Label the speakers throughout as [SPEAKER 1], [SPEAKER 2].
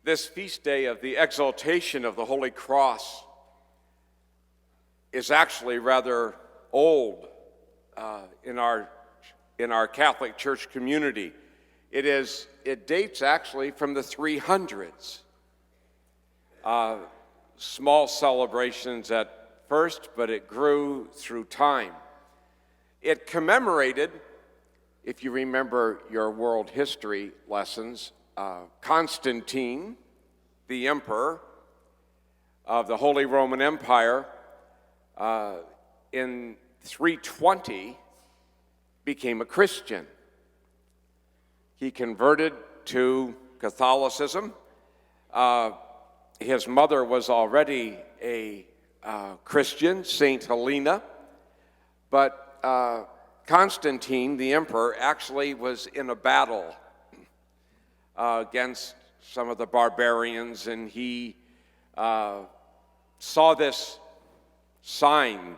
[SPEAKER 1] This feast day of the exaltation of the Holy Cross is actually rather old in our Catholic Church community. It dates actually from the 300s. Small celebrations at first, but it grew through time. It commemorated, if you remember your world history lessons, Constantine, the emperor of the Holy Roman Empire, in 320 became a Christian. He converted to Catholicism. His mother was already a Christian, Saint Helena, but Constantine, the emperor, actually was in a battle against some of the barbarians, and he saw this sign,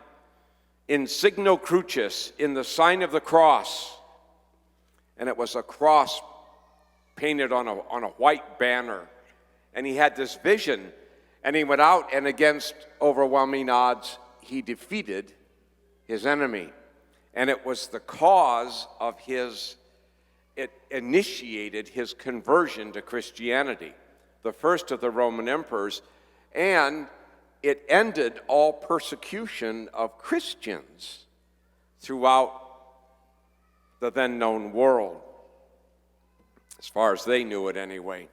[SPEAKER 1] in signo crucis, in the sign of the cross, and it was a cross painted on a white banner, and he had this vision, and he went out, and against overwhelming odds, he defeated his enemy, and it was the cause of it initiated his conversion to Christianity, the first of the Roman emperors, and it ended all persecution of Christians throughout the then known world, as far as they knew it anyway.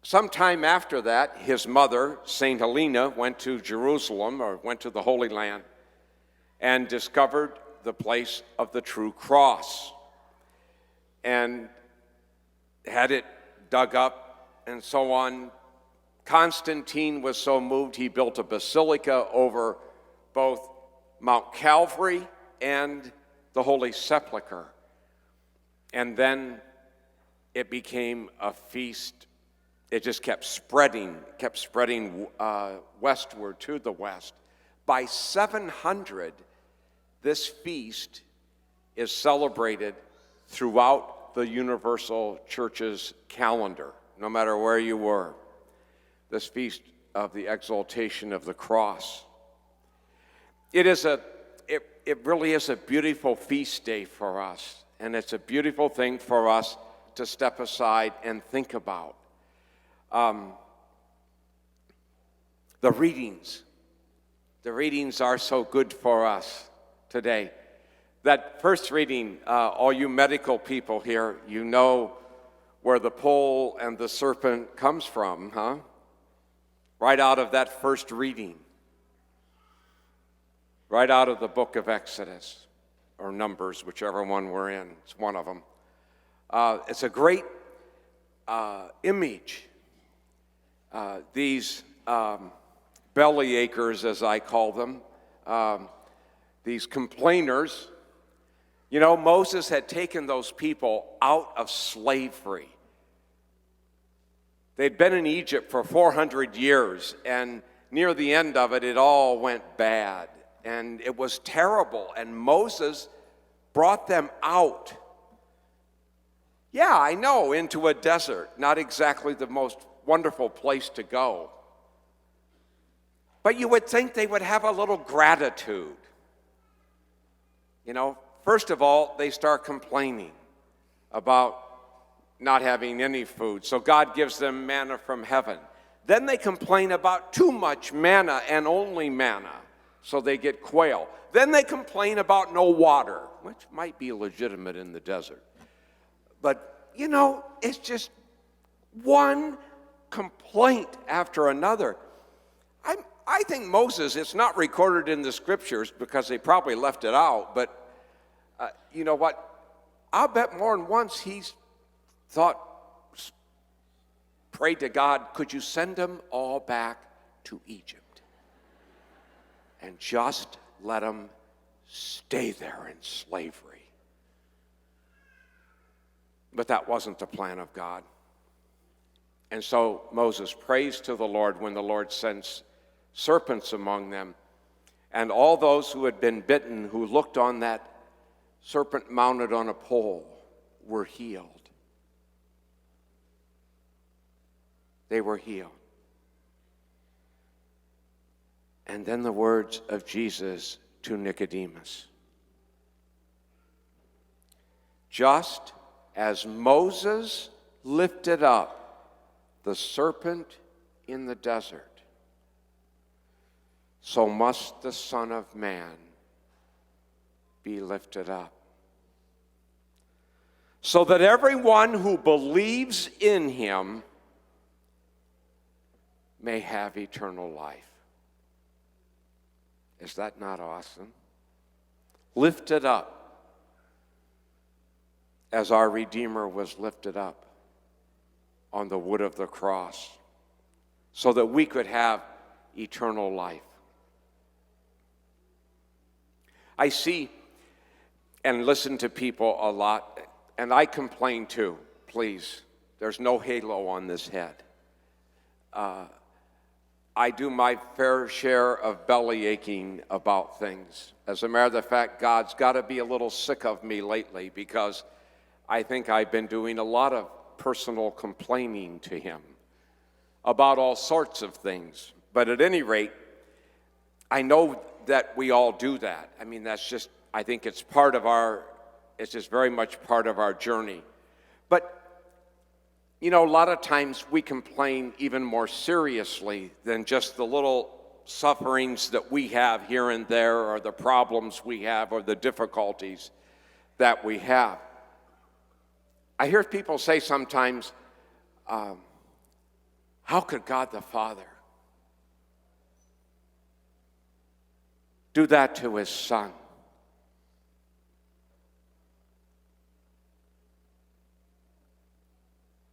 [SPEAKER 1] Sometime after that, his mother, Saint Helena, went to Jerusalem, or went to the Holy Land, and discovered the place of the true cross, and had it dug up and so on. Constantine was so moved, he built a basilica over both Mount Calvary and the Holy Sepulchre. And then it became a feast. It just kept spreading westward to the west. By 700, this feast is celebrated throughout the Universal Church's calendar, no matter where you were. This feast of the exaltation of the cross. It really is a beautiful feast day for us, and it's a beautiful thing for us to step aside and think about. The readings are so good for us today. That first reading, all you medical people here, you know where the pole and the serpent comes from, huh? Right out of that first reading. Right out of the book of Exodus, or Numbers, whichever one we're in. It's one of them. It's a great image. These belly achers, as I call them, these complainers. You know, Moses had taken those people out of slavery. They'd been in Egypt for 400 years, and near the end of it, it all went bad, and it was terrible, and Moses brought them out. Yeah, I know, into a desert, not exactly the most wonderful place to go. But you would think they would have a little gratitude. You know, first of all, they start complaining about not having any food, so God gives them manna from heaven. Then they complain about too much manna and only manna, so they get quail. Then they complain about no water, which might be legitimate in the desert. But, you know, it's just one complaint after another. I think Moses, it's not recorded in the scriptures because they probably left it out, but you know what? I'll bet more than once he's prayed to God, could you send them all back to Egypt? And just let them stay there in slavery. But that wasn't the plan of God. And so Moses prays to the Lord when the Lord sends serpents among them. And all those who had been bitten, who looked on that serpent mounted on a pole, were healed. they were healed. And then the words of Jesus to Nicodemus. Just as Moses lifted up the serpent in the desert, so must the Son of Man be lifted up, so that everyone who believes in him may have eternal life. Is that not awesome? Lifted up as our Redeemer was lifted up on the wood of the cross, so that we could have eternal life. I see and listen to people a lot, and I complain too, please. There's no halo on this head. I do my fair share of belly aching about things. As a matter of fact, God's got to be a little sick of me lately, because I think I've been doing a lot of personal complaining to him about all sorts of things. But at any rate, I know that we all do that. I mean, that's just, I think it's just very much part of our journey. But you know, a lot of times we complain even more seriously than just the little sufferings that we have here and there, or the problems we have, or the difficulties that we have. I hear people say sometimes, how could God the Father do that to his Son?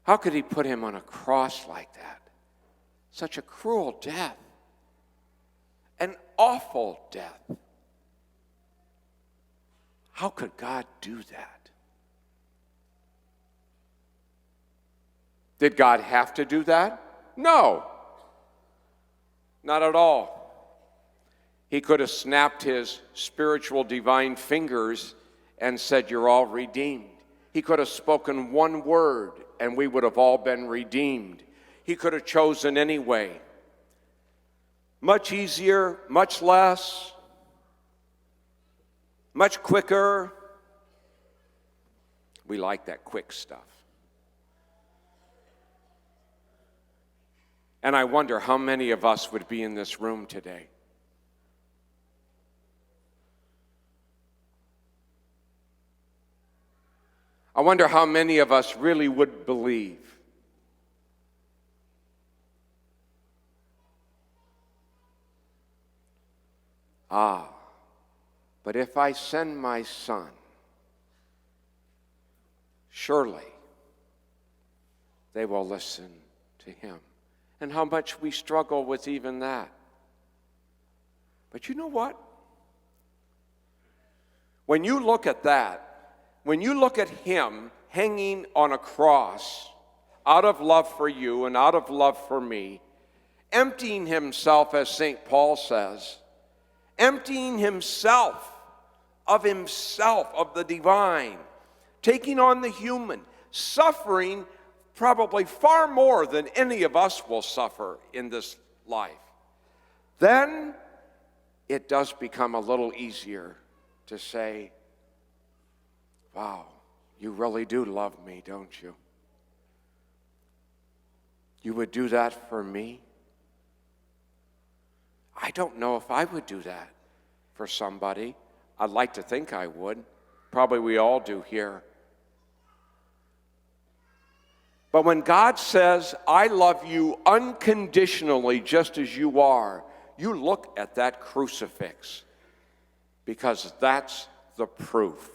[SPEAKER 1] How could he put him on a cross like that? Such a cruel death. An awful death. How could God do that? Did God have to do that? No. Not at all. He could have snapped his spiritual divine fingers and said, "You're all redeemed." He could have spoken one word and we would have all been redeemed. He could have chosen any way. Much easier, much less, much quicker. We like that quick stuff. And I wonder how many of us would be in this room today. I wonder how many of us really would believe. But if I send my Son, surely they will listen to him. And how much we struggle with even that. But you know what? When you look at that, when you look at him hanging on a cross out of love for you and out of love for me, emptying himself, as St. Paul says, emptying himself, of the divine, taking on the human, suffering probably far more than any of us will suffer in this life, then it does become a little easier to say, wow, you really do love me, don't you? You would do that for me? I don't know if I would do that for somebody. I'd like to think I would. Probably we all do here. But when God says, I love you unconditionally just as you are, you look at that crucifix, because that's the proof.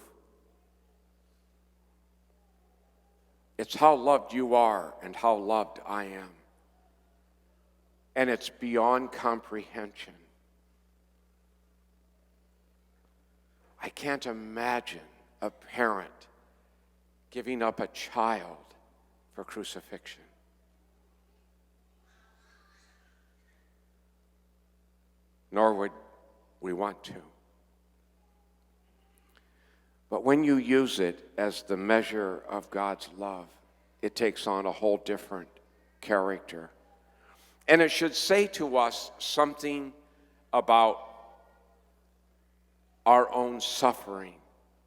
[SPEAKER 1] It's how loved you are and how loved I am. And it's beyond comprehension. I can't imagine a parent giving up a child for crucifixion. Nor would we want to. But when you use it as the measure of God's love, it takes on a whole different character. And it should say to us something about our own suffering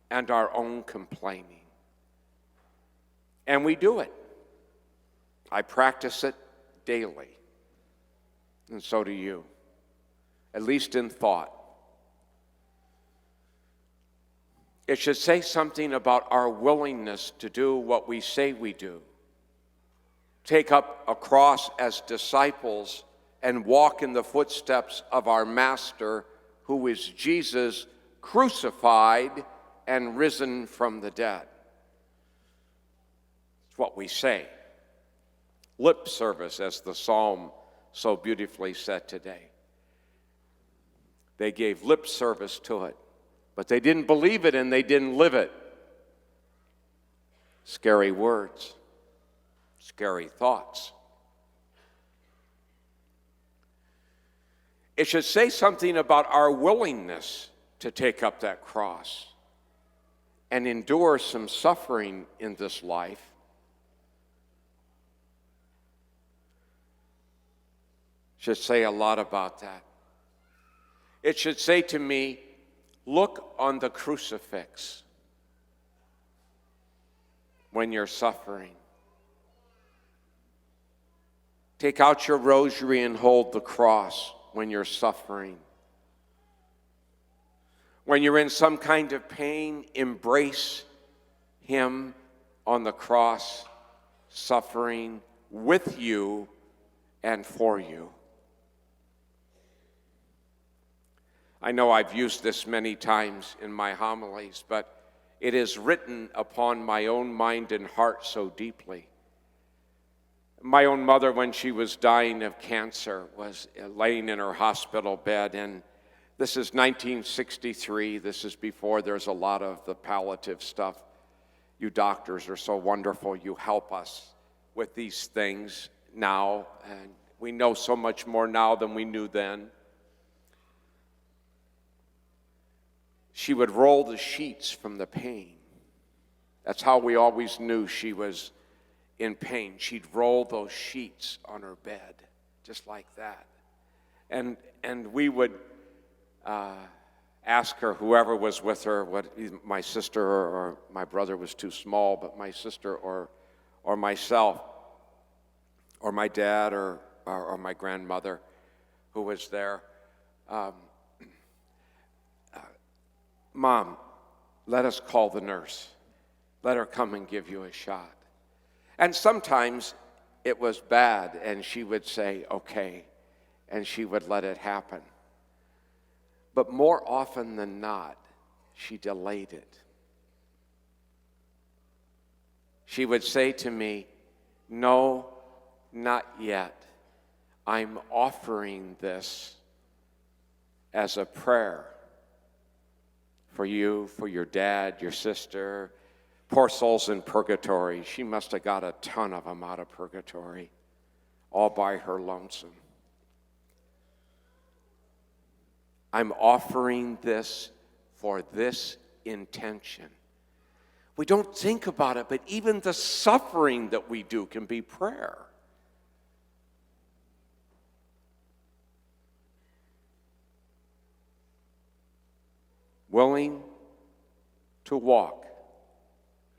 [SPEAKER 1] and our own complaining. And we do it. I practice it daily. And so do you, at least in thought. It should say something about our willingness to do what we say we do. Take up a cross as disciples and walk in the footsteps of our Master, who is Jesus, crucified and risen from the dead. It's what we say. Lip service, as the psalm so beautifully said today. They gave lip service to it, but they didn't believe it and they didn't live it. Scary words, scary thoughts. It should say something about our willingness to take up that cross and endure some suffering in this life. Should say a lot about that. It should say to me, look on the crucifix when you're suffering. Take out your rosary and hold the cross when you're suffering. When you're in some kind of pain, embrace Him on the cross, suffering with you and for you. I know I've used this many times in my homilies, but it is written upon my own mind and heart so deeply. My own mother, when she was dying of cancer, was laying in her hospital bed, and this is 1963. This is before there's a lot of the palliative stuff. You doctors are so wonderful. You help us with these things now, and we know so much more now than we knew then. She would roll the sheets from the pain. That's how we always knew she was in pain. She'd roll those sheets on her bed, just like that. And we would ask her, whoever was with her, my sister or my brother was too small, but my sister or myself, or my dad or my grandmother who was there, Mom, let us call the nurse. Let her come and give you a shot. And sometimes it was bad, and she would say, okay, and she would let it happen. But more often than not, she delayed it. She would say to me, no, not yet. I'm offering this as a prayer for you, for your dad, your sister, poor souls in purgatory. She must have got a ton of them out of purgatory, all by her lonesome. I'm offering this for this intention. We don't think about it, but even the suffering that we do can be prayer. Willing to walk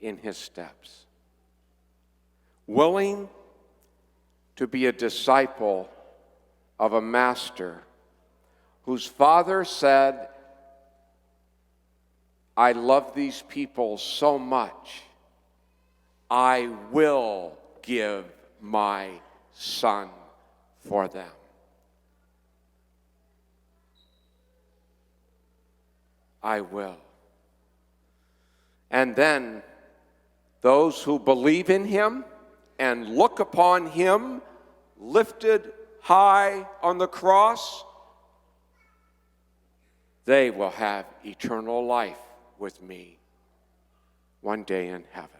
[SPEAKER 1] in His steps. Willing to be a disciple of a master whose Father said, I love these people so much, I will give my Son for them. I will. And then those who believe in Him and look upon Him lifted high on the cross, they will have eternal life with me one day in heaven.